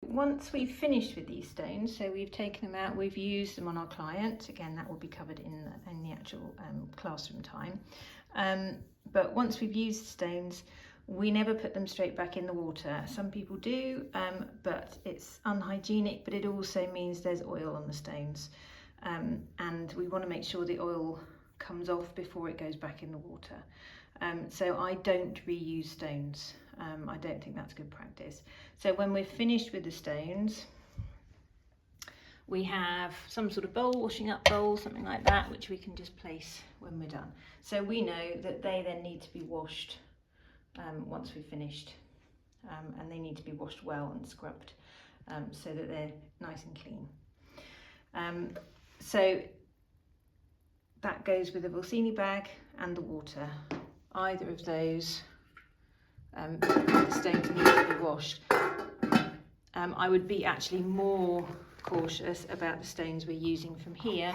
Once we've finished with these stones, so we've taken them out, we've used them on our client, again that will be covered in the actual classroom time, but once we've used the stones, we never put them straight back in the water. Some people do, but it's unhygienic, but it also means there's oil on the stones, and we want to make sure the oil comes off before it goes back in the water. So I don't reuse stones. I don't think that's good practice. So when we're finished with the stones, we have some sort of bowl, washing up bowl, something like that, which we can just place when we're done. So we know that they then need to be washed once we've finished, and they need to be washed well and scrubbed so that they're nice and clean. So that goes with the Vulsini bag and the water. Either of those stones need to be washed. I would be actually more cautious about the stones we're using from here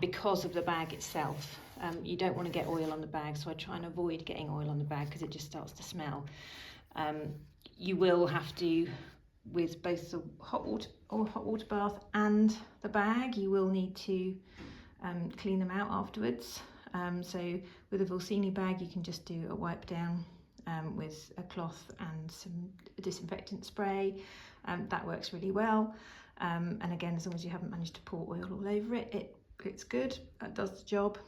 because of the bag itself. You don't want to get oil on the bag, so I try and avoid getting oil on the bag because it just starts to smell. You will have to, with both the hot water bath and the bag, you will need to clean them out afterwards. So with a Vulsini bag, you can just do a wipe down with a cloth and some disinfectant spray. That works really well. And again, as long as you haven't managed to pour oil all over it, it's good. That does the job.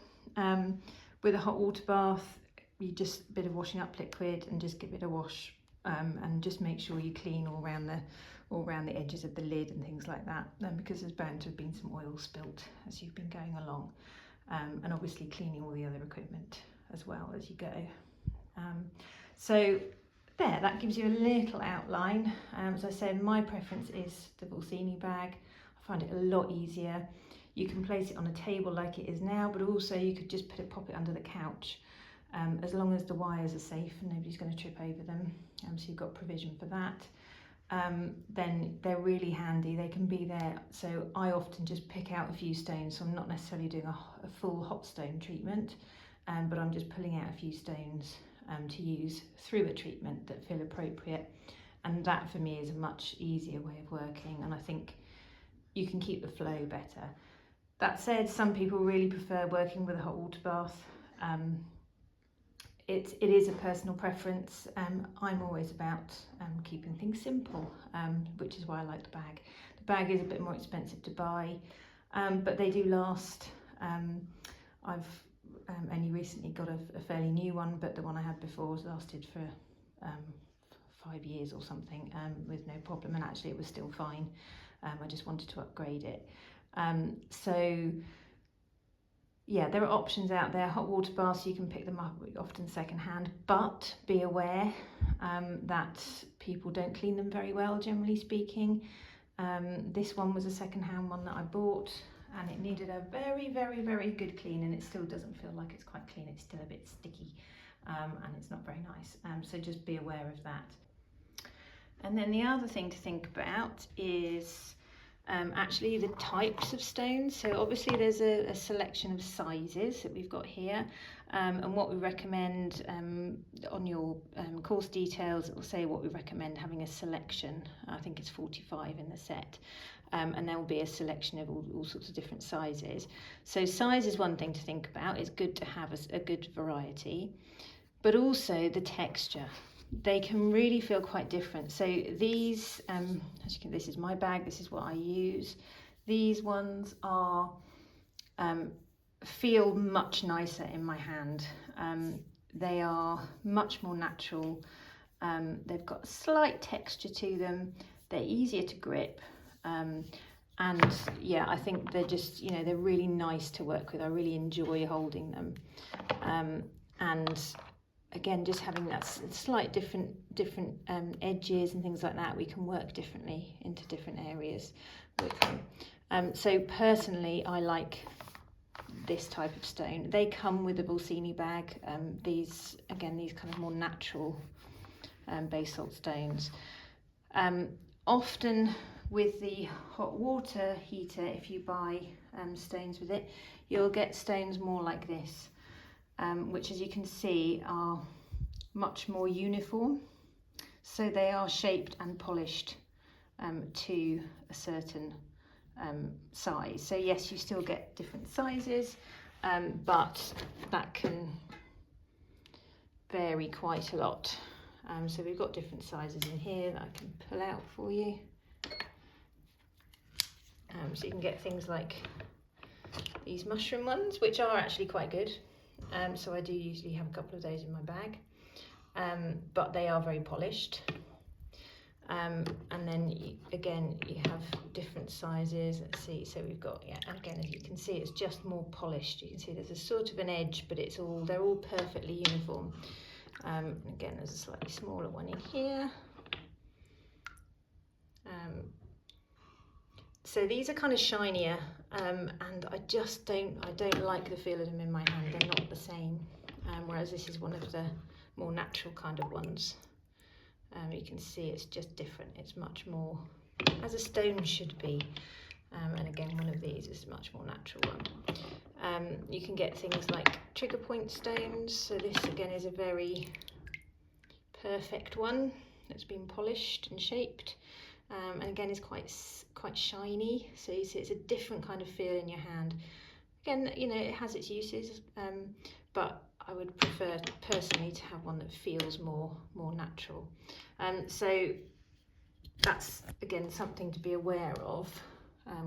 With a hot water bath, you just a bit of washing up liquid and just give it a wash, and just make sure you clean all around the edges of the lid and things like that, because there's bound to have been some oil spilt as you've been going along. And obviously cleaning all the other equipment as well as you go. So there, that gives you a little outline. As I said, my preference is the Vulsini bag. I find it a lot easier. You can place it on a table like it is now, but also you could just pop it under the couch, as long as the wires are safe and nobody's going to trip over them. So you've got provision for that. Then they're really handy. They can be there. So I often just pick out a few stones. So I'm not necessarily doing a full hot stone treatment, but I'm just pulling out a few stones to use through a treatment that feel appropriate. And that for me is a much easier way of working. And I think you can keep the flow better. That said, some people really prefer working with a hot water bath. It is a personal preference. I'm always about keeping things simple, which is why I like the bag. The bag is a bit more expensive to buy, but they do last. I've only recently got a fairly new one, but the one I had before has lasted for 5 years or something with no problem, and actually it was still fine. I just wanted to upgrade it. So yeah, there are options out there. Hot water baths, you can pick them up often secondhand, but be aware that people don't clean them very well, generally speaking. This one was a secondhand one that I bought, and it needed a very, very, very good clean, and it still doesn't feel like it's quite clean. It's still a bit sticky, and it's not very nice. So just be aware of that. And then the other thing to think about is actually the types of stones. So obviously there's a selection of sizes that we've got here, and what we recommend on your course details, it will say what we recommend having a selection. I think it's 45 in the set, and there will be a selection of all sorts of different sizes. So size is one thing to think about. It's good to have a good variety, but also the texture. They can really feel quite different. So these, as you can, this is my bag, this is what I use. These ones are feel much nicer in my hand. They are much more natural. They've got a slight texture to them. They're easier to grip. And yeah, I think they're just, they're really nice to work with. I really enjoy holding them. And again, just having that slight different edges and things like that, we can work differently into different areas with them. So personally, I like this type of stone. They come with a Vulsini bag. These kind of more natural basalt stones. Often with the hot water heater, if you buy stones with it, you'll get stones more like this. Which, as you can see, are much more uniform. So they are shaped and polished to a certain size. So yes, you still get different sizes, but that can vary quite a lot. So we've got different sizes in here that I can pull out for you. So you can get things like these mushroom ones, which are actually quite good. So I do usually have a couple of those in my bag, but they are very polished. And then again, you have different sizes. Let's see, so we've got, yeah, again, as you can see, it's just more polished. You can see there's a sort of an edge, but they're all perfectly uniform. Again, there's a slightly smaller one in here. So these are kind of shinier, and I don't like the feel of them in my hand. They're not the same, whereas this is one of the more natural kind of ones. You can see it's just different. It's much more, as a stone should be. And again, one of these is a much more natural one. You can get things like trigger point stones. So this again is a very perfect one that's been polished and shaped. And again, is quite shiny, so you see it's a different kind of feel in your hand. Again, you know, it has its uses, but I would prefer personally to have one that feels more natural. So that's again something to be aware of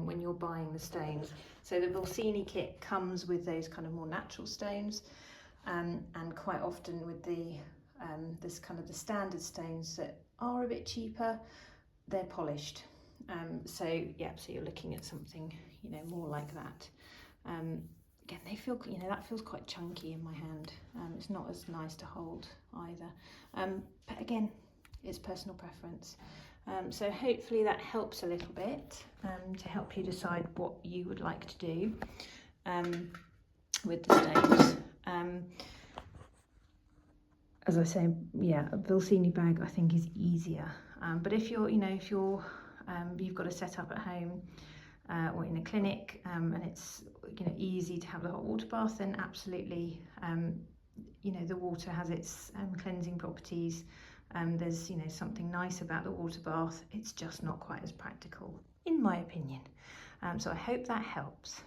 when you're buying the stones. So the Vulsini kit comes with those kind of more natural stones, and quite often with the this kind of the standard stones that are a bit cheaper, they're polished. So yeah, so you're looking at something, you know, more like that. Again, they feel, you know, that feels quite chunky in my hand. It's not as nice to hold either. But again, it's personal preference. So hopefully that helps a little bit to help you decide what you would like to do with the stones. As I say, yeah, a Vulsini bag I think is easier. But if you're, you know, if you've got a setup at home or in a clinic, and it's, you know, easy to have the hot water bath, then absolutely, you know, the water has its cleansing properties. There's, you know, something nice about the water bath. It's just not quite as practical, in my opinion. So I hope that helps.